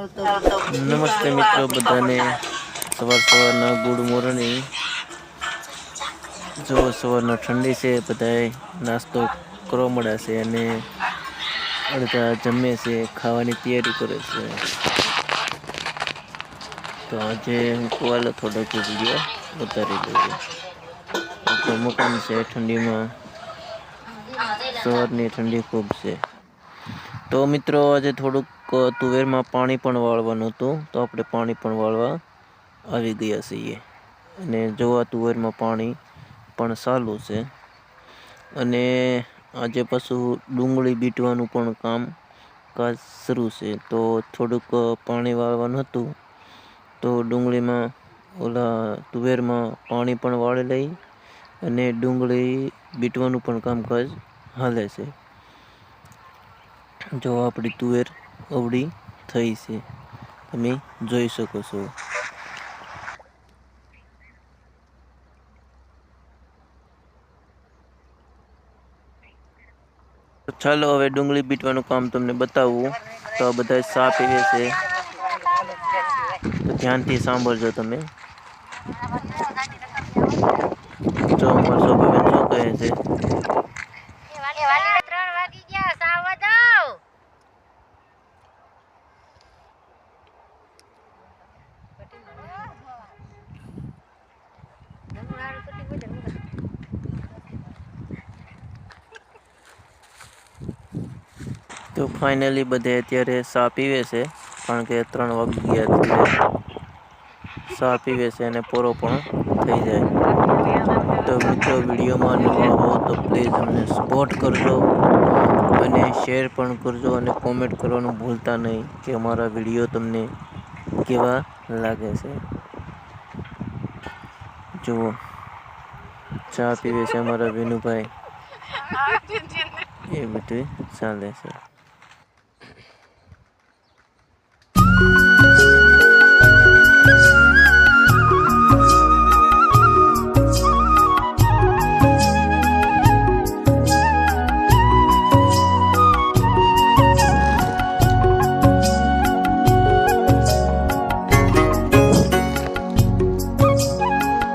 નમસ્તે મિત્રો બધાને સવારના ગુડ મોર્નિંગ। જો સવારના ઠંડી છે, બધાએ નાસ્તો કરવા મળ્યા છે અને અડધા જમે છે, ખાવાની તૈયારી કરે છે। તો આજે હું કોવાલો થોડોક વિડીયો ઉતારી લઈએ। આપણું મકાન છે ઠંડીમાં સવારની ઠંડી ખૂબ છે। તો મિત્રો આજે થોડુંક તુવેરમાં પાણી પણ વાળવાનું હતું, તો આપણે પાણી પણ વાળવા આવી ગયા છીએ અને જોવા તુવેરમાં પાણી પણ ચાલુ છે અને આજે પાછું ડુંગળી બીટવાનું પણ કાજ શરૂ છે, તો થોડુંક પાણી વાળવાનું હતું। તો ડુંગળીમાં તુવેરમાં પાણી પણ વાળી લઈ અને ડુંગળી બીટવાનું પણ કામકાજ હાલે છે। જો આપણી તુવેર અવળી થઈ છે, તમે જોઈ શકો છો। ચાલો હવે ડુંગળી બીટવાનું કામ તમને બતાવું। તો બધા ચા પીવે છે, તો ધ્યાનથી સાંભળજો તમે। જો અમાર શોભાબેન શું કહે છે? તો ફાઇનલી બધે અત્યારે ચા પીવે છે, કારણ કે 3 વાગી ગયા એટલે ચા પીવે છે અને પૂરો પણ થઈ જાય। તો મિત્રો વિડીયોમાં નવા હો તો પ્લીઝ અમને સપોર્ટ કરજો અને શેર પણ કરજો અને કોમેન્ટ કરવાનું ભૂલતા નહીં કે અમારા વિડીયો તમને કેવા લાગે છે। જુઓ ચા પીવે છે અમારા વિનુભાઈ, એ બધું ચાલે છે।